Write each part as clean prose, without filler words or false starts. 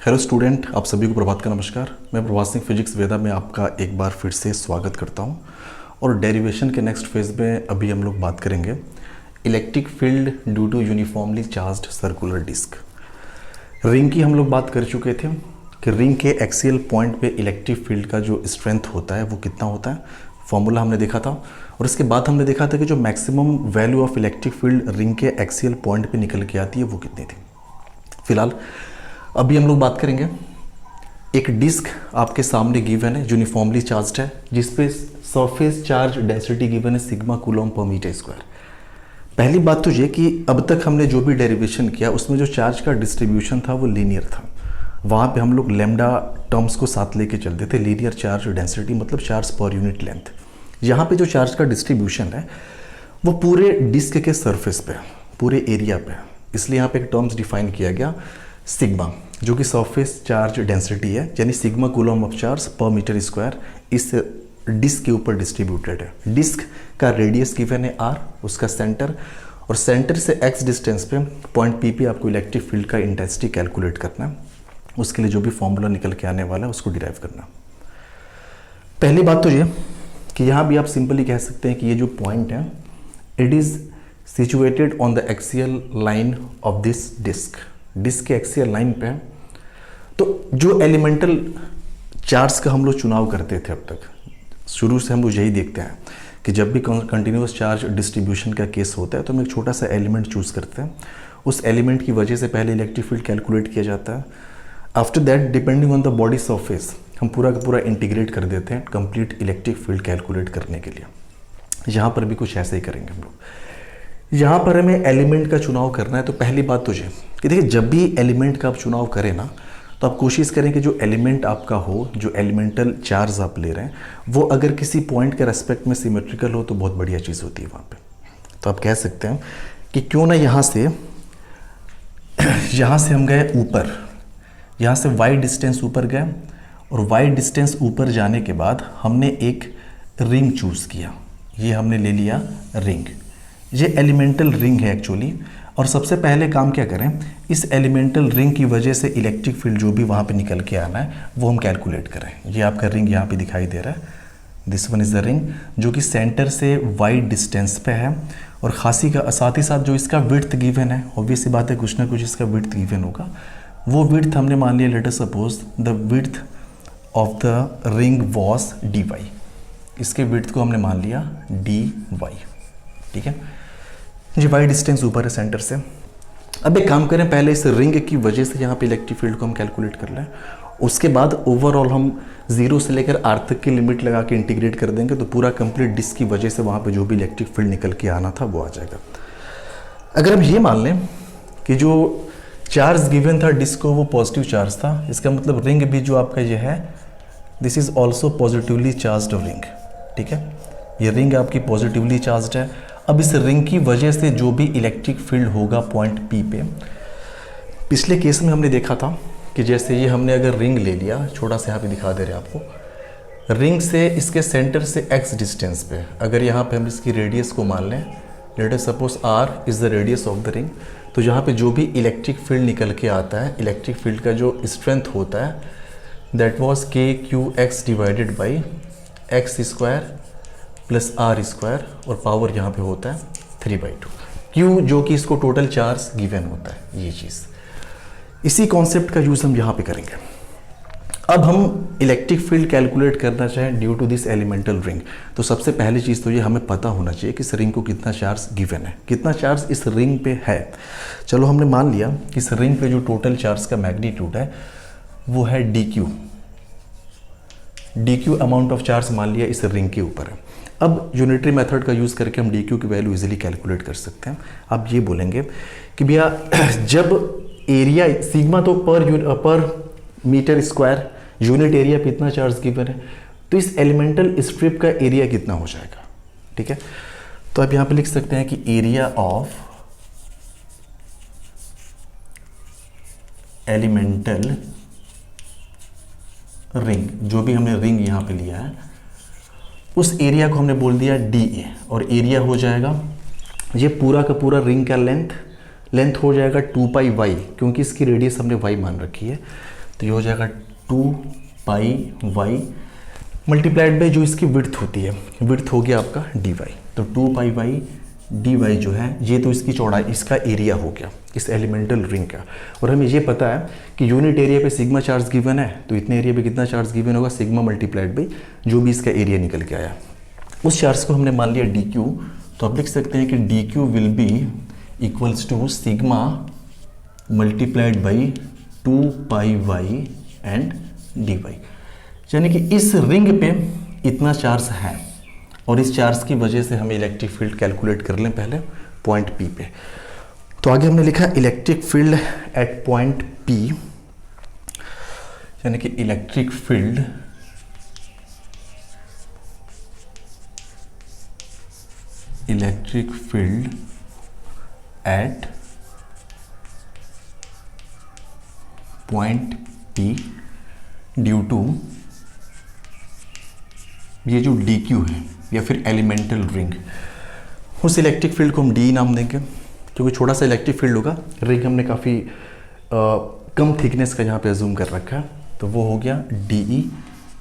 Hello student, आप सभी को प्रभात का नमस्कार। मैं प्रभात सिंह फिजिक्स वेदा में आपका एक बार फिर से स्वागत करता हूं। और डेरिवेशन के नेक्स्ट फेज में अभी हम लोग बात करेंगे electric field due to uniformly charged circular disc. Ring की हम लोग बात कर चुके थे कि रिंग के एक्सियल पॉइंट पे इलेक्ट्रिक फील्ड का जो स्ट्रेंथ होता है वो कितना होता है, फॉर्मूला हमने देखा था। और इसके बाद हमने देखा था कि जो maximum value of electric field ring के एक्सियल पॉइंट पे निकल के आती है वो कितनी थी। फिलहाल अभी हम लोग बात करेंगे, एक डिस्क आपके सामने गिवन है, यूनिफॉर्मली चार्ज्ड है, जिसपे सरफेस चार्ज डेंसिटी गिवन है sigma coulomb per metre square. पहली बात तो ये कि अब तक हमने जो भी डेरिवेशन किया उसमें जो चार्ज का डिस्ट्रीब्यूशन था वो लीनियर था। वहाँ पे हम लोग लैम्डा टर्म्स को साथ लेके चलते थे, लीनियर चार्ज डेंसिटी मतलब चार्ज पर यूनिट लेंथ। यहाँ पे जो चार्ज का डिस्ट्रीब्यूशन है वो पूरे डिस्क के सरफेस पे, पूरे एरिया पे, इसलिए यहाँ पे एक टर्म्स डिफाइन किया गया सिग्मा, जो कि सरफेस चार्ज डेंसिटी है, यानी सिग्मा कूलम ऑफ चार्ज पर मीटर स्क्वायर इस डिस्क के ऊपर डिस्ट्रीब्यूटेड है। डिस्क का रेडियस गिवन है r, उसका सेंटर, और सेंटर से x डिस्टेंस पे पॉइंट P पे आपको इलेक्ट्रिक फील्ड का इंटेंसिटी कैलकुलेट करना है। उसके लिए जो भी फॉर्मूला निकल के आने वाला है उसको डिराइव करना। पहली बात तो ये कि यहाँ भी आप सिंपली कह सकते हैं कि ये जो पॉइंट है it is situated on the axial line of this disc. Disc के एक्सियल लाइन पे है। तो जो एलिमेंटल चार्ज का हम लोग चुनाव करते थे अब तक, शुरू से हम लोग यही देखते हैं कि जब भी कंटिन्यूस चार्ज डिस्ट्रीब्यूशन का केस होता है तो हम एक छोटा सा एलिमेंट चूज करते हैं। उस एलिमेंट की वजह से पहले इलेक्ट्रिक फील्ड कैलकुलेट किया जाता है। After that depending on the body surface हम पूरा का पूरा इंटीग्रेट कर देते हैं कंप्लीट इलेक्ट्रिक फील्ड कैलकुलेट करने के लिए। यहाँ पर भी कुछ ऐसे ही करेंगे हम लोग। यहाँ पर हमें एलिमेंट का चुनाव करना है। तो पहली बात तो ये कि देखिए, जब भी एलिमेंट का आप चुनाव करें ना, तो आप कोशिश करें कि जो एलिमेंट आपका हो, जो एलिमेंटल चार्ज आप ले रहे हैं, वो अगर किसी पॉइंट के रेस्पेक्ट में सिमेट्रिकल हो तो बहुत बढ़िया चीज़ होती है वहाँ पे। तो आप कह सकते हैं कि क्यों ना यहाँ से हम गए ऊपर, यहाँ से y डिस्टेंस ऊपर गए, और y डिस्टेंस ऊपर जाने के बाद हमने एक रिंग चूज़ किया। ये हमने ले लिया रिंग, ये एलिमेंटल रिंग है एक्चुअली। और सबसे पहले काम क्या करें, इस एलिमेंटल रिंग की वजह से इलेक्ट्रिक फील्ड जो भी वहाँ पे निकल के आना है वो हम कैलकुलेट करें। ये आपका रिंग यहाँ पे दिखाई दे रहा है, this one is the ring, जो कि सेंटर से वाई डिस्टेंस पे है। और खासी का साथ ही साथ जो इसका विड्थ गिवन है, ऑब्वियस सी बात है कुछ ना कुछ इसका विड्थ गिवन होगा। वो विड्थ हमने मान लिया, let us suppose the width of the ring was dy। इसके विड्थ को हमने मान लिया dy, ठीक है। ये y डिस्टेंस ऊपर है सेंटर से। अब एक काम करें, पहले इस रिंग की वजह से यहाँ पे इलेक्ट्रिक फील्ड को हम कैलकुलेट कर लें। उसके बाद ओवरऑल हम 0 से लेकर r तक की लिमिट लगा के इंटीग्रेट कर देंगे, तो पूरा कंप्लीट डिस्क की वजह से वहाँ पे जो भी इलेक्ट्रिक फील्ड निकल के आना था वो आ जाएगा। अगर हम ये मान लें कि जो चार्ज गिवन था डिस्क को वो पॉजिटिव चार्ज था, इसका मतलब रिंग भी जो आपका ये है this is also positively charged ring, ठीक है। ये रिंग आपकी पॉजिटिवली चार्ज्ड है। अब इस रिंग की वजह से जो भी इलेक्ट्रिक फील्ड होगा पॉइंट P पे, पिछले केस में हमने देखा था कि जैसे ये हमने अगर रिंग ले लिया, छोटा सा यहाँ पे दिखा दे रहे हैं आपको, रिंग से इसके सेंटर से x डिस्टेंस पे, अगर यहाँ पे हम इसकी रेडियस को मान लें, let us suppose r is the radius of the ring, तो यहाँ पे जो भी इलेक्ट्रिक फील्ड निकल के आता है, इलेक्ट्रिक फील्ड का जो स्ट्रेंथ होता है that was kqx divided by x square plus R square, और पावर यहाँ पे होता है 3/2, क्यू जो कि इसको टोटल चार्ज गिवन होता है, ये चीज़। इसी कॉन्सेप्ट का यूज़ हम यहाँ पे करेंगे। अब हम इलेक्ट्रिक फील्ड कैलकुलेट करना चाहें due to this elemental ring, तो सबसे पहली चीज़ तो ये हमें पता होना चाहिए कि इस रिंग को कितना चार्ज गिवन है, कितना चार्ज इस रिंग पे है। चलो हमने मान लिया कि इस रिंग पे जो टोटल चार्ज का मैग्नीट्यूड है वो है dq अमाउंट ऑफ चार्ज मान लिया इस रिंग के ऊपर है। अब यूनिटरी मेथड का यूज़ करके हम dq की वैल्यू इजीली कैलकुलेट कर सकते हैं। आप ये बोलेंगे कि भैया जब एरिया सिग्मा तो पर मीटर स्क्वायर यूनिट एरिया पे इतना चार्ज गिवन है, तो इस एलिमेंटल स्ट्रिप का एरिया कितना हो जाएगा, ठीक है। तो आप यहाँ पे लिख सकते हैं कि एरिया ऑफ एलिमेंटल रिंग, जो भी हमने रिंग यहाँ पे लिया है उस एरिया को हमने बोल दिया DA, और एरिया हो जाएगा ये पूरा का पूरा रिंग का लेंथ हो जाएगा 2πy, क्योंकि इसकी रेडियस हमने y मान रखी है। तो ये हो जाएगा 2πy मल्टीप्लाइड बाई जो इसकी विड्थ होती है, विड्थ हो गया आपका dy। तो 2πy dy जो है ये तो इसकी चौड़ाई, इसका एरिया हो गया इस एलिमेंटल रिंग का। और हमें ये पता है कि यूनिट एरिया पे सिग्मा चार्ज गिवन है, तो इतने एरिया पे कितना चार्ज गिवन होगा, सिग्मा मल्टीप्लाइड बाई जो भी इसका एरिया निकल के आया। उस चार्ज को हमने मान लिया dq, तो आप लिख सकते हैं कि dq will be equals to sigma multiplied by 2πy and dy। यानी कि इस रिंग पे इतना चार्ज है और इस चार्ज की वजह से हमें इलेक्ट्रिक फील्ड कैलकुलेट कर लें पहले पॉइंट P पे। तो आगे हमने लिखा electric field at point P, यानी कि electric field at point P due to ये जो dq है या फिर एलिमेंटल रिंग, उस इलेक्ट्रिक फील्ड को हम डी नाम देंगे क्योंकि छोटा सा इलेक्ट्रिक फील्ड होगा। रिंग हमने काफ़ी कम थिकनेस का यहाँ पे अज्यूम कर रखा है, तो वो हो गया D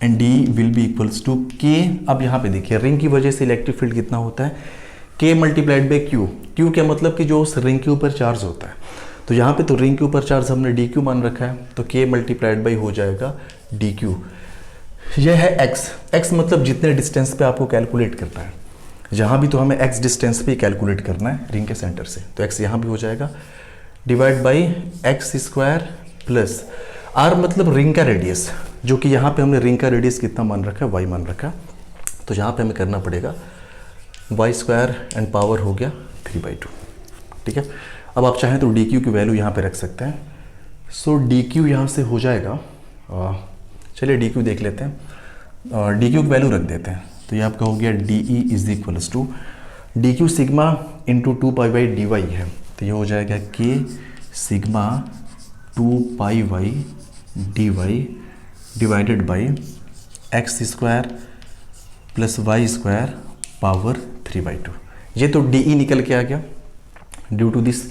and D will be equals to K. अब यहाँ पे देखिए रिंग की वजह से इलेक्ट्रिक फील्ड कितना होता है, के मल्टीप्लाइड बाई क्यू। क्यू क्या मतलब कि जो उस रिंग के ऊपर चार्ज होता है, तो यहाँ पे तो रिंग के ऊपर चार्ज हमने डी क्यू मान रखा है, तो के मल्टीप्लाइड बाई हो जाएगा डी क्यू। यह है x, x मतलब जितने डिस्टेंस पे आपको कैलकुलेट करना है, जहाँ भी तो हमें x डिस्टेंस पे कैलकुलेट करना है रिंग के सेंटर से, तो x यहाँ भी हो जाएगा divide by X square plus r मतलब रिंग का रेडियस, जो कि यहाँ पे हमने रिंग का रेडियस कितना मान रखा है, y मान रखा, तो यहाँ पे हमें करना पड़ेगा y स्क्वायर एंड पावर हो गया 3/2। ठीक है, अब आप चाहें तो dq की वैल्यू यहाँ पे रख सकते हैं। सो dq यहाँ से हो जाएगा, चलिए dq देख लेते हैं, dq की वैल्यू रख देते हैं, तो ये आपका हो गया de is equals to dq sigma into 2πy dy है, तो ये हो जाएगा k sigma 2πy dy divided by X square plus Y square power 3/2। ये तो de निकल के आ गया due to this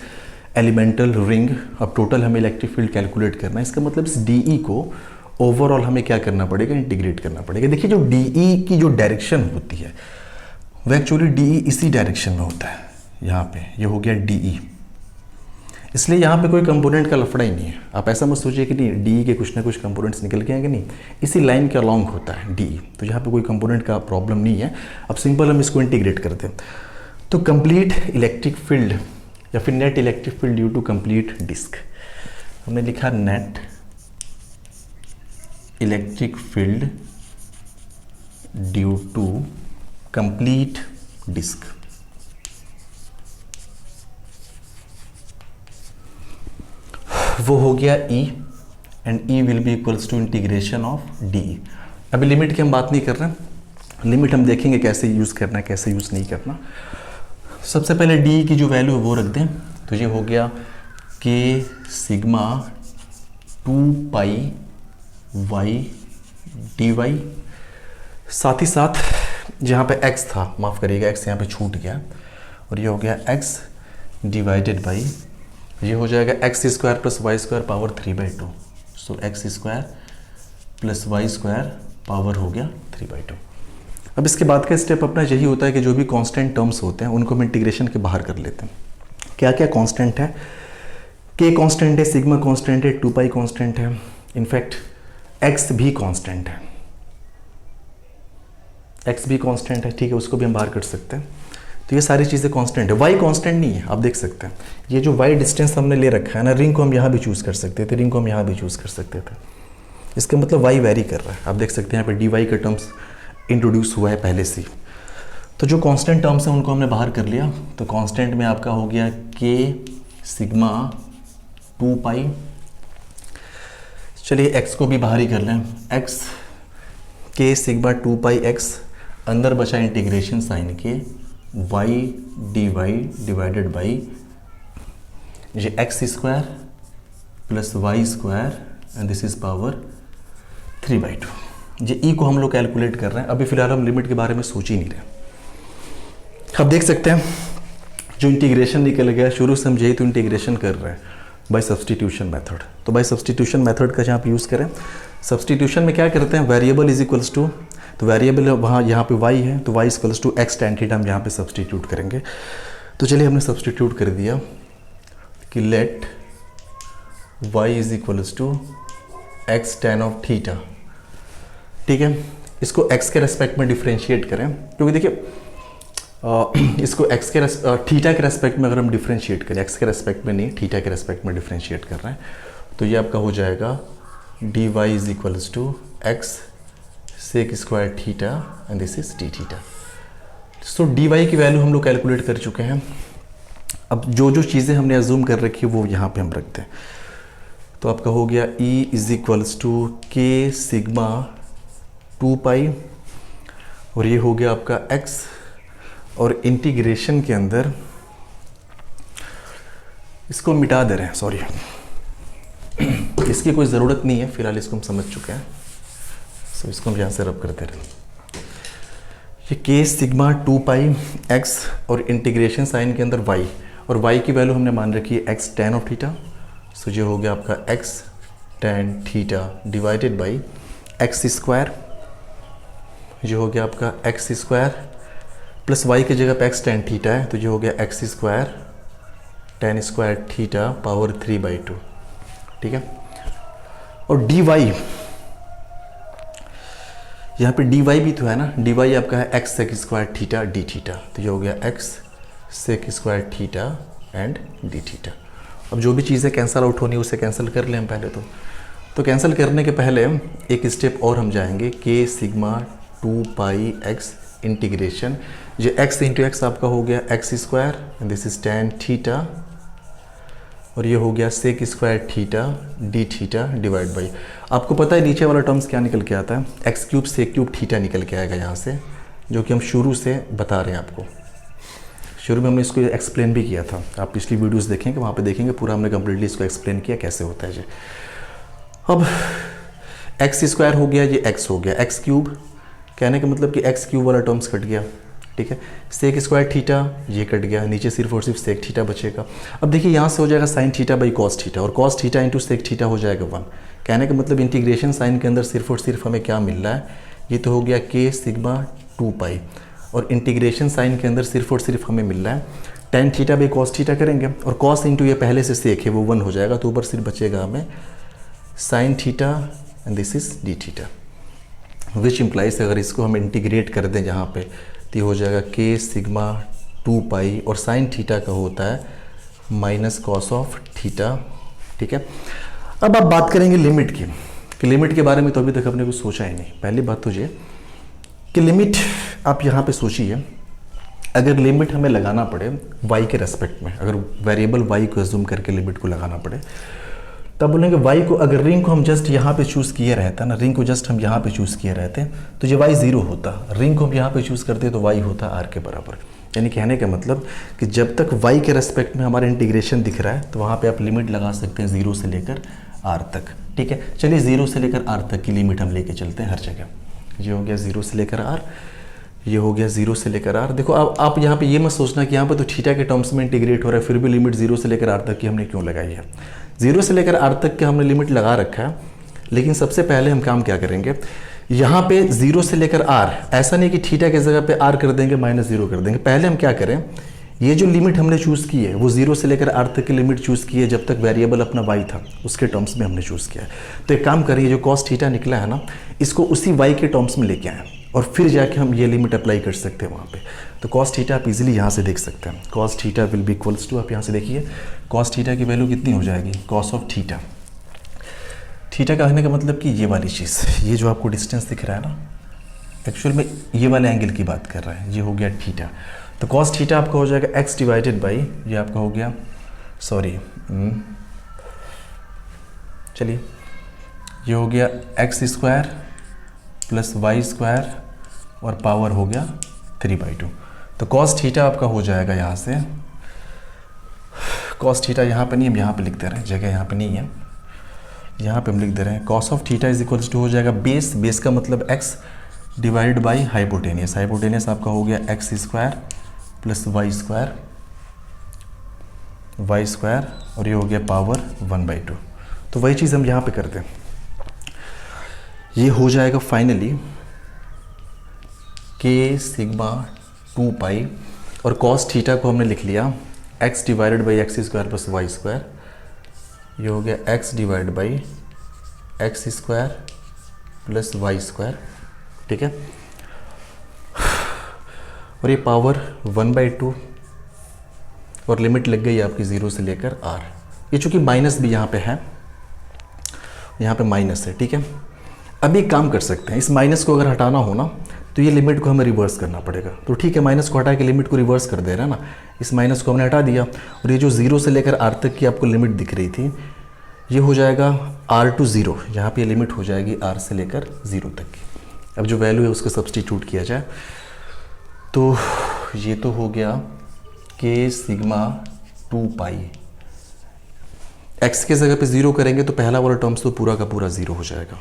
elemental ring. अब टोटल हमें इलेक्ट्रिक फील्ड कैलकुलेट करना है, इसका मतलब इस de को ओवरऑल हमें क्या करना पड़ेगा, इंटीग्रेट करना पड़ेगा। देखिए जो डी की जो डायरेक्शन होती है वह एक्चुअली डी इसी डायरेक्शन में होता है, यहाँ पे ये हो गया डी, इसलिए यहाँ पे कोई कंपोनेंट का लफड़ा ही नहीं है। आप ऐसा मत सोचिए कि नहीं डी के कुछ ना कुछ कंपोनेंट्स निकल के आएंगे, नहीं, इसी लाइन के अलॉन्ग होता है डी, तो यहाँ पे कोई कंपोनेंट का प्रॉब्लम नहीं है। अब सिंपल हम इसको इंटीग्रेट करते हैं, तो कंप्लीट इलेक्ट्रिक फील्ड या फिर net electric field due to complete disc, हमने लिखा net electric field due to complete disc. वो हो गया E and E will be equals to integration of D. अभी लिमिट की हम बात नहीं कर रहे हैं, लिमिट हम देखेंगे कैसे यूज़ करना है कैसे यूज़ नहीं करना। सबसे पहले D की जो वैल्यू है वो रख दें, तो ये हो गया K सिग्मा 2πy dy, साथ ही साथ जहाँ पे x था, माफ़ करिएगा x यहाँ पे छूट गया, और ये हो गया x डिवाइडेड बाई ये हो जाएगा x square plus Y square power 3/2। So x square plus Y square power हो गया 3/2। अब इसके बाद का स्टेप अपना यही होता है कि जो भी कांस्टेंट टर्म्स होते हैं उनको हम इंटीग्रेशन के बाहर कर लेते हैं। क्या क्या कांस्टेंट है, के कांस्टेंट है, सिग्मा कांस्टेंट है, 2π कांस्टेंट है, इनफैक्ट एक्स भी कांस्टेंट है, एक्स भी कांस्टेंट है, ठीक है, उसको भी हम बाहर कर सकते हैं। तो ये सारी चीज़ें कांस्टेंट है, वाई कांस्टेंट नहीं है, आप देख सकते हैं। ये जो वाई डिस्टेंस हमने ले रखा है ना, रिंग को हम यहाँ भी चूज़ कर सकते थे, रिंग को हम यहाँ भी चूज़ कर सकते थे, इसका मतलब वाई वेरी कर रहा है। आप देख सकते हैं यहाँ पे डी वाई का टर्म्स इंट्रोड्यूस हुआ है पहले से। तो जो कांस्टेंट टर्म्स हैं उनको हमने बाहर कर लिया, तो कांस्टेंट में आपका हो गया के सिग्मा 2π, चलिए एक्स को भी बाहर ही कर लें, एक्स के सिग्मा 2πx, अंदर बचा इंटीग्रेशन साइन के y d y divided by ये x square plus Y square and this is power 3/2। ये ई को हम लोग कैलकुलेट कर रहे हैं, अभी फिलहाल हम लिमिट के बारे में सोच ही नहीं रहे। अब देख सकते हैं जो इंटीग्रेशन निकल गया, शुरू से हम यही तो इंटीग्रेशन कर रहे हैं, बाय सब्सटीट्यूशन मेथड। तो बाय सब्सटीट्यूशन मेथड का जहाँ आप यूज़ करें, सब्सटीट्यूशन में क्या करते हैं, वेरिएबल इज इक्वल्स टू, तो वेरिएबल वहाँ यहाँ पे y है, तो y equals to X tan theta हम यहाँ पे सब्सटीट्यूट करेंगे। तो चलिए हमने सब्सटीट्यूट कर दिया कि let y is equals to X tan of theta. ठीक है, इसको x के रेस्पेक्ट में डिफ्रेंशिएट करें, क्योंकि देखिए इसको x के थीटा के रेस्पेक्ट में अगर हम डिफ्रेंशिएट करें, x के रेस्पेक्ट में नहीं, थीटा के रेस्पेक्ट में डिफ्रेंशिएट कर रहे हैं, तो ये आपका हो जाएगा dy is equals to X sec square theta and this is D theta. So dy की वैल्यू हम लोग कैलकुलेट कर चुके हैं। अब जो जो चीज़ें हमने अज्यूम कर रखी है वो यहाँ पे हम रखते हैं। तो आपका हो गया e इज इक्वल्स टू के सिग्मा 2 पाई, और ये हो गया आपका x, और इंटीग्रेशन के अंदर इसको मिटा दे रहे हैं, सॉरी इसकी कोई ज़रूरत नहीं है, फिलहाल इसको हम समझ चुके हैं। सो इसको हम यहाँ से रब करते रहे। ये के सिग्मा 2 पाई एक्स और इंटीग्रेशन साइन के अंदर y, और y की वैल्यू हमने मान रखी है एक्स tan ऑफ थीटा। सो ये हो गया आपका x tan theta divided by X square, ये हो गया आपका एक्स स्क्वायर प्लस y की जगह पे एक्स tan थीटा है, तो ये हो गया X square tan square theta power 3/2। ठीक है, और dy, यहाँ पे dy भी तो है ना, dy आपका है X sec square theta D theta, तो ये हो गया X sec square theta and D theta. अब जो भी चीज़ें कैंसिल आउट होनी है उसे कैंसिल कर लें हम पहले। तो कैंसिल करने के पहले एक स्टेप और हम जाएंगे, K sigma 2 pi X integration, ये x इंटू एक्स आपका हो गया X square and this is tan theta, और ये हो गया sec square theta D theta divide by, आपको पता है नीचे वाला टर्म्स क्या निकल के आता है, X cube sec cube theta निकल के आएगा यहाँ से, जो कि हम शुरू से बता रहे हैं आपको। शुरू में हमने इसको एक्सप्लेन भी किया था, आप पिछली वीडियोस देखेंगे, वहाँ पे देखेंगे पूरा हमने कम्प्लीटली इसको एक्सप्लेन किया कैसे होता है ये। अब एक्स स्क्वायर हो गया, ये एक्स हो गया, एक्स क्यूब कहने का मतलब कि एक्स क्यूब वाला टर्म्स कट गया। ठीक है, सेक स्क्वायर थीटा ये कट गया, नीचे सिर्फ और सिर्फ सेक थीटा बचेगा। अब देखिए यहाँ से हो जाएगा sine theta by cos theta, और cos theta into sec theta हो जाएगा 1। कहने का मतलब इंटीग्रेशन साइन के अंदर सिर्फ और सिर्फ हमें क्या मिल रहा है, ये तो हो गया के सिग्मा 2 पाई, और इंटीग्रेशन साइन के अंदर सिर्फ और सिर्फ हमें मिल रहा है tan theta by cos theta करेंगे, और कॉस इंटू ये पहले से सेक है वो 1 हो जाएगा, तो ऊपर सिर्फ बचेगा हमें sine theta and this is D theta, which implies अगर इसको हम इंटीग्रेट कर दें यहाँ पे तो ये हो जाएगा के सिग्मा 2 पाई, और साइन थीटा का होता है माइनस कॉस ऑफ थीटा। ठीक है, अब आप बात करेंगे लिमिट की, कि लिमिट के बारे में तो अभी तक अपने कुछ सोचा ही नहीं। पहली बात तो ये कि लिमिट आप यहाँ पे सोचिए, अगर लिमिट हमें लगाना पड़े y के रेस्पेक्ट में, अगर वेरिएबल y को एज्यूम करके लिमिट को लगाना पड़े, तब बोलेंगे y को, अगर रिंग को हम जस्ट यहाँ पे चूज़ किए रहता ना, रिंग को जस्ट हम यहाँ पे चूज़ किए रहते तो ये y 0 होता, रिंग को हम यहाँ पे चूज़ करते तो y होता r के बराबर। यानी कहने का मतलब कि जब तक y के रेस्पेक्ट में हमारा इंटीग्रेशन दिख रहा है तो वहाँ पे आप लिमिट लगा सकते हैं 0 से लेकर r तक। ठीक है, चलिए 0 से लेकर r तक की लिमिट हम लेके चलते हैं हर जगह। ये हो गया 0 से लेकर r, ये हो गया 0 से लेकर r। देखो आप यहाँ पे ये मत सोचना कि यहाँ पे तो थीटा के टर्म्स में इंटीग्रेट हो रहा है, फिर भी लिमिट 0 से लेकर r तक की हमने क्यों लगाई है। 0 से लेकर r तक की हमने लिमिट लगा रखा है, लेकिन सबसे पहले हम काम क्या करेंगे, यहाँ पे 0 से लेकर r, ऐसा नहीं कि थीटा की जगह पे r कर देंगे -0 कर देंगे। पहले हम क्या करें, ये जो लिमिट हमने चूज़ की है वो 0 से लेकर r तक की लिमिट चूज़ की है, जब तक वेरिएबल अपना y था उसके टर्म्स में हमने चूज़ किया है। तो एक काम करिए, जो कॉस थीटा निकला है ना, इसको उसी y के टर्म्स में लेके आए और फिर जाके हम ये लिमिट अप्लाई कर सकते हैं वहाँ पे। तो कॉस थीटा आप इजीली यहाँ से देख सकते हैं, cos theta will be equals to, आप यहाँ से देखिए कॉस थीटा की वैल्यू कितनी हो जाएगी, कॉस ऑफ थीटा। थीटा का कहने का मतलब कि ये वाली चीज़, ये जो आपको डिस्टेंस दिख रहा है ना, एक्चुअल में ये वाले एंगल की बात कर रहा है, ये हो गया थीटा। तो कॉस थीटा आपका हो जाएगा x डिवाइडेड बाई, ये आपका हो गया, सॉरी चलिए ये हो गया x square plus y square और पावर हो गया 3/2। तो कॉस थीटा आपका हो जाएगा यहाँ से, कॉस थीटा यहाँ पे नहीं, हम यहाँ पे लिख दे रहे हैं, जगह यहाँ पे नहीं है, यहाँ पे हम लिख दे रहे हैं cos of theta is equals to हो जाएगा बेस का मतलब x divide by hypotenuse, hypotenuse आपका हो गया x square plus y square Y square और ये हो गया पावर 1/2। तो वही चीज़ हम यहाँ पे करते हैं, ये हो जाएगा फाइनली के सिग्मा 2 पाई, और कॉस थीटा को हमने लिख लिया x divided by X square plus Y square, ये हो गया x divide by X square plus Y square, ठीक है। और ये पावर 1/2 और लिमिट लग गई आपकी 0 से लेकर r। ये चूंकि माइनस भी यहाँ पे है, यहाँ पे माइनस है, ठीक है। अब एक काम कर सकते हैं, इस माइनस को अगर हटाना हो ना तो ये लिमिट को हमें रिवर्स करना पड़ेगा। तो ठीक है, माइनस को हटा के लिमिट को रिवर्स कर दे रहा है ना, इस माइनस को हमने हटा दिया और ये जो 0 से लेकर r तक की आपको लिमिट दिख रही थी ये हो जाएगा r to 0, यहाँ पे लिमिट हो जाएगी r से लेकर 0 तक की। अब जो वैल्यू है उसको सब्सटीट्यूट किया जाए तो ये तो हो गया के सिग्मा 2 पाई, x के जगह पे 0 करेंगे तो पहला वाला टर्म्स तो पूरा का पूरा 0 हो जाएगा।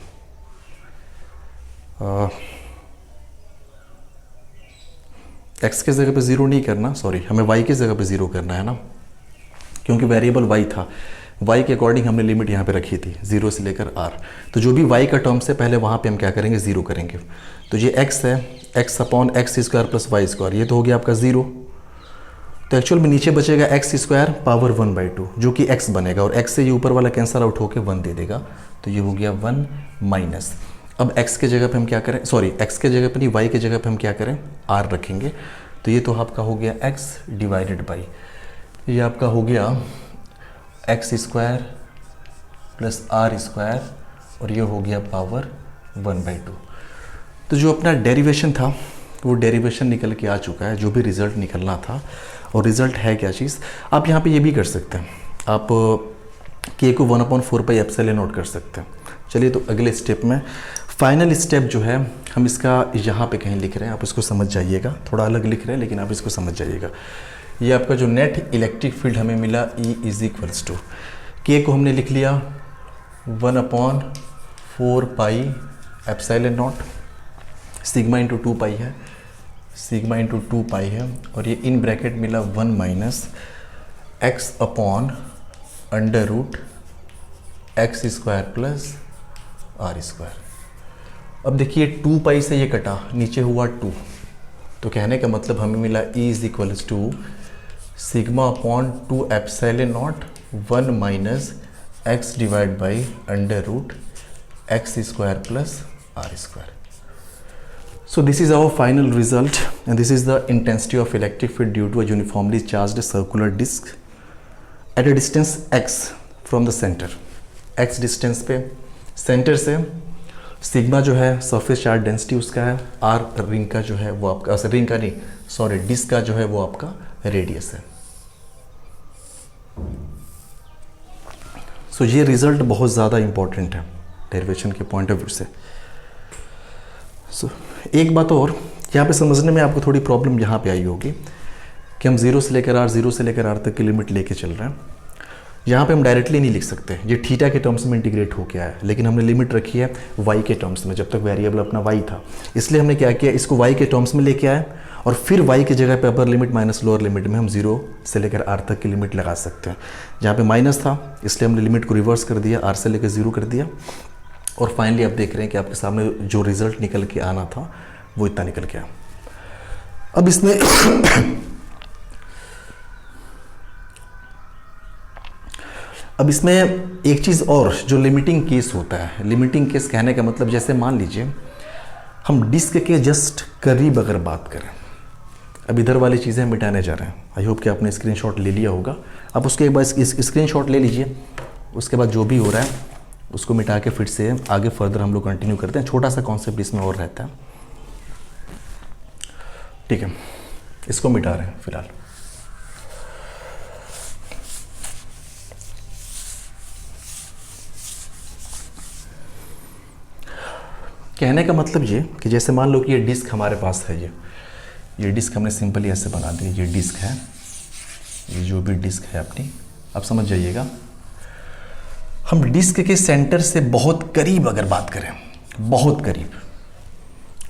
x के जगह पे 0 नहीं करना, सॉरी, हमें y के जगह पे 0 करना है ना, क्योंकि वेरिएबल y था, y के अकॉर्डिंग हमने लिमिट यहाँ पे रखी थी 0 से लेकर r। तो जो भी y का टर्म से पहले वहाँ पे हम क्या करेंगे, 0 करेंगे। तो ये x है, x upon X square plus Y square, ये तो हो गया आपका 0। तो एक्चुअल में नीचे बचेगा एक्स स्क्वायर पावर 1/2 जो कि x बनेगा, और x से ये ऊपर वाला कैंसल आउट होकर 1 दे देगा, तो ये हो गया 1 माइनस। अब x के जगह पे हम क्या करें, सॉरी x के जगह पे नहीं, y के जगह पे हम क्या करें, r रखेंगे। तो ये तो आपका हो गया x डिवाइडेड बाई, ये आपका हो गया X square plus R square, और ये हो गया पावर 1/2। तो जो अपना डेरिवेशन था वो डेरिवेशन निकल के आ चुका है, जो भी रिज़ल्ट निकलना था। और रिज़ल्ट है क्या चीज़, आप यहाँ पे ये भी कर सकते हैं, आप k को 1/4 पाई एप्सिलॉन नॉट कर सकते हैं। चलिए तो अगले स्टेप में, फाइनल स्टेप जो है हम इसका यहाँ पे कहीं लिख रहे हैं, आप इसको समझ जाइएगा, थोड़ा अलग लिख रहे हैं लेकिन आप इसको समझ जाइएगा। ये आपका जो नेट इलेक्ट्रिक फील्ड हमें मिला E = k को हमने लिख लिया 1/4 pi epsilon not, sigma into 2 पाई है, सिग्मा इंटू 2 पाई है, और ये इन ब्रैकेट मिला 1 minus x upon under root X square plus R square. अब देखिए 2 पाई से ये कटा, नीचे हुआ 2, तो कहने का मतलब हमें मिला E = sigma upon 2 epsilon not 1 minus X divide by under root X square plus R square. So this is our final result, and this is the intensity of electric field due to a uniformly charged circular disc at a distance x from the center। x distance पे centre से sigma जो है surface charge density उसका है, r ring का जो है वो आपका, रिंग का नहीं सॉरी डिस्क का जो है वो आपका रेडियस है। सो ये रिजल्ट बहुत ज़्यादा इंपॉर्टेंट है डेरिवेशन के पॉइंट ऑफ व्यू से। सो एक बात और यहाँ पे समझने में आपको थोड़ी प्रॉब्लम यहाँ पे आई होगी कि हम 0 से लेकर r तक की लिमिट लेके चल रहे हैं। यहाँ पे हम डायरेक्टली नहीं लिख सकते, ये थीटा के टर्म्स में इंटीग्रेट हो गया है, लेकिन हमने लिमिट रखी है y के टर्म्स में, जब तक वेरिएबल अपना y था। इसलिए हमने क्या किया, इसको y के टर्म्स में लेके आए, और फिर y की जगह पे upper limit minus lower limit में हम 0 से लेकर r तक की लिमिट लगा सकते हैं। जहाँ पे माइनस था इसलिए हमने लिमिट को रिवर्स कर दिया, r से लेकर 0 कर दिया, और फाइनली आप देख रहे हैं कि आपके सामने जो रिजल्ट निकल के आना था वो इतना निकल गया। अब इसमें अब इसमें एक चीज़ और जो लिमिटिंग केस होता है, लिमिटिंग केस कहने का मतलब जैसे मान लीजिए हम डिस्क के जस्ट करीब अगर बात करें, अब इधर वाली चीज़ें मिटाने जा रहे हैं। आई होप कि आपने स्क्रीनशॉट ले लिया होगा, आप उसके एक बार स्क्रीनशॉट ले लीजिए, उसके बाद जो भी हो रहा है उसको मिटा के फिर से आगे फर्दर हम लोग कंटिन्यू करते हैं। छोटा सा कॉन्सेप्ट इसमें और रहता है, ठीक है, इसको मिटा रहे हैं फिलहाल। कहने का मतलब ये कि जैसे मान लो कि ये डिस्क हमारे पास है, ये डिस्क हमने सिंपली ऐसे बना दी, ये डिस्क है, ये जो भी डिस्क है अपनी, आप समझ जाइएगा। हम डिस्क के सेंटर से बहुत करीब अगर बात करें, बहुत करीब,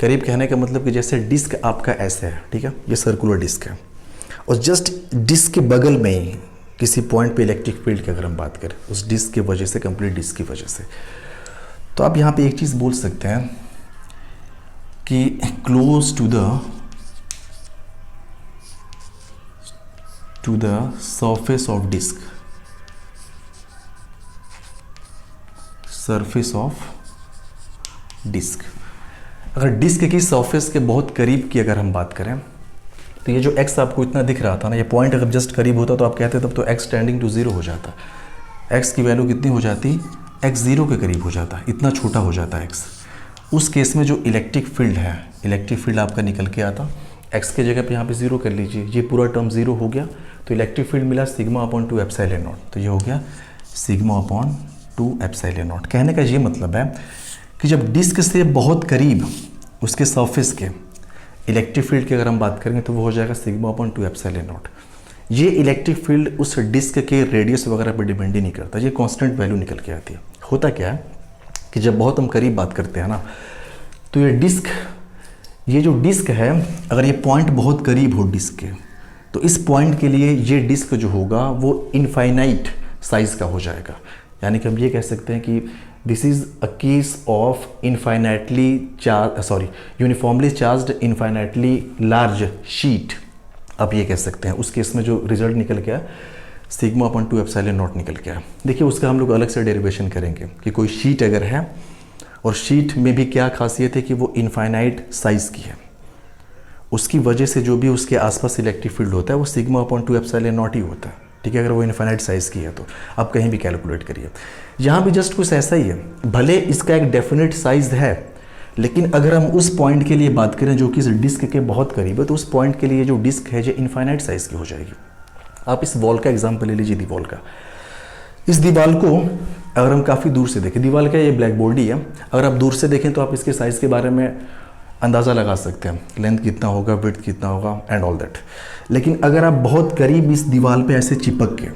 करीब कहने का मतलब कि जैसे डिस्क आपका ऐसे है, ठीक है, ये सर्कुलर डिस्क है, और जस्ट डिस्क के बगल में ही किसी पॉइंट पे इलेक्ट्रिक फील्ड की अगर हम बात करें उस डिस्क की वजह से, कंप्लीट डिस्क की वजह से, तो आप यहाँ पे एक चीज़ बोल सकते हैं कि close to the surface of disc, surface of disc, अगर डिस्क की सरफेस के बहुत करीब की अगर हम बात करें तो ये जो x आपको इतना दिख रहा था ना, ये पॉइंट अगर जस्ट करीब होता तो आप कहते तब तो x टेंडिंग टू 0 हो जाता, x की वैल्यू कितनी हो जाती, x 0 के करीब हो जाता, इतना छोटा हो जाता x। उस केस में जो इलेक्ट्रिक फील्ड है, इलेक्ट्रिक फील्ड आपका निकल के आता, x के जगह पे यहाँ पे 0 कर लीजिए, ये पूरा टर्म 0 हो गया, तो इलेक्ट्रिक फील्ड मिला सिग्मा अपॉन 2 एप्सिलॉन नॉट, तो ये हो गया सिग्मा अपॉन 2 एप्सिलॉन नॉट। कहने का ये मतलब है कि जब डिस्क से बहुत करीब उसके सरफेस के इलेक्ट्रिक फील्ड की अगर हम बात करेंगे तो वो हो जाएगा सिग्मा अपॉन 2 एप्सिलॉन नॉट। ये इलेक्ट्रिक फील्ड उस डिस्क के रेडियस वगैरह पर डिपेंड ही नहीं करता, ये कांस्टेंट वैल्यू निकल के आती है। होता क्या है कि जब बहुत हम करीब बात करते हैं ना, तो ये जो डिस्क है, अगर ये पॉइंट बहुत करीब हो डिस्क के, तो इस पॉइंट के लिए ये डिस्क जो होगा वो इनफाइनाइट साइज का हो जाएगा। यानी कि हम ये कह सकते हैं कि this is a case of uniformly charged infinitely large sheet, आप ये कह सकते हैं। उस केस में जो रिजल्ट निकल गया सिग्मा अपॉन 2 एप्सिलॉन नॉट निकल गया। देखिए उसका हम लोग अलग से डेरिवेशन करेंगे कि कोई शीट अगर है और शीट में भी क्या खासियत है कि वो इनफाइनाइट साइज की है, उसकी वजह से जो भी उसके आसपास इलेक्ट्रिक फील्ड होता है वो सिग्मा अपॉन 2 एप्सिलॉन नॉट ही होता है, ठीक है। अगर वो इनफाइनाइट साइज की है तो आप कहीं भी कैलकुलेट करिए। यहाँ भी जस्ट कुछ ऐसा ही है, भले इसका एक डेफिनेट साइज है, लेकिन अगर हम उस पॉइंट के लिए बात करें जो कि इस डिस्क के बहुत करीब है, तो उस पॉइंट के लिए जो डिस्क है जो इनफाइनाइट साइज की हो जाएगी। आप इस वॉल का एग्जाम्पल ले लीजिए, दीवार का। इस दीवार को अगर हम काफ़ी दूर से देखें, दीवार का ये ब्लैक बोर्ड ही है, अगर आप दूर से देखें तो आप इसके साइज़ के बारे में अंदाज़ा लगा सकते हैं, लेंथ कितना होगा, विड्थ कितना होगा एंड ऑल दैट। लेकिन अगर आप बहुत करीब इस दीवार पे ऐसे चिपक के,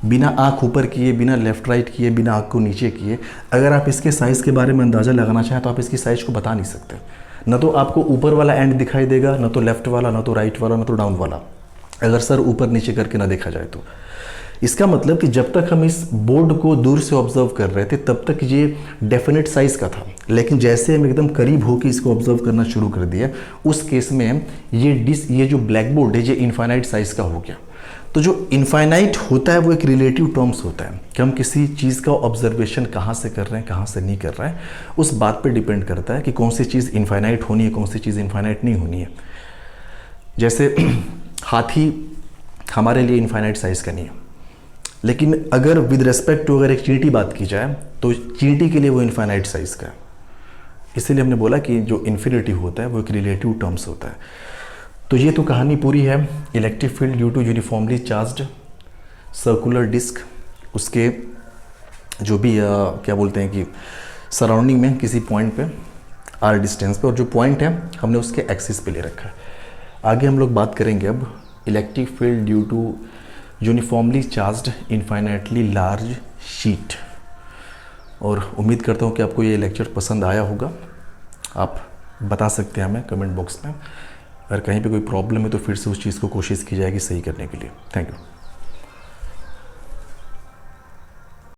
बिना आँख ऊपर किए, बिना लेफ़्ट राइट किए, बिना आँख को नीचे किए, अगर आप इसके साइज़ के बारे में अंदाज़ा लगाना चाहें तो आप इसकी साइज़ को बता नहीं सकते। न तो आपको ऊपर वाला एंड दिखाई देगा, न तो लेफ़्ट वाला, न तो राइट वाला, न तो डाउन वाला, अगर सर ऊपर नीचे करके ना देखा जाए तो। इसका मतलब कि जब तक हम इस बोर्ड को दूर से ऑब्जर्व कर रहे थे तब तक ये डेफिनेट साइज़ का था, लेकिन जैसे हम एकदम करीब होकर इसको ऑब्जर्व करना शुरू कर दिया, उस केस में ये जो ब्लैक बोर्ड है ये इनफाइनाइट साइज़ का हो गया। तो जो इनफाइनाइट होता है वो एक रिलेटिव टर्म्स होता है कि हम किसी चीज़ का ऑब्जर्वेशन कहाँ से कर रहे हैं, कहाँ से नहीं कर रहे हैं, उस बात पर डिपेंड करता है कि कौन सी चीज़ इनफाइनाइट होनी है, कौन सी चीज़ इनफाइनाइट नहीं होनी है। जैसे हाथी हमारे लिए इनफाइनाइट साइज़ का नहीं है, लेकिन अगर विद रेस्पेक्ट टू अगर एक चींटी बात की जाए तो चींटी के लिए वो इनफाइनाइट साइज़ का है। इसीलिए हमने बोला कि जो इन्फिनिटी होता है वो एक रिलेटिव टर्म्स होता है। तो ये तो कहानी पूरी है electric field due to uniformly charged circular disc, उसके जो भी क्या बोलते हैं कि सराउंडिंग में किसी पॉइंट पे आर डिस्टेंस पे, और जो पॉइंट है हमने उसके एक्सिस पे ले रखा है। आगे हम लोग बात करेंगे अब electric field due to uniformly charged infinitely large sheet. और उम्मीद करता हूँ कि आपको ये लेक्चर पसंद आया होगा। आप बता सकते हैं हमें कमेंट बॉक्स में, अगर कहीं पे कोई प्रॉब्लम है तो फिर से उस चीज़ को कोशिश की जाएगी सही करने के लिए। Thank you.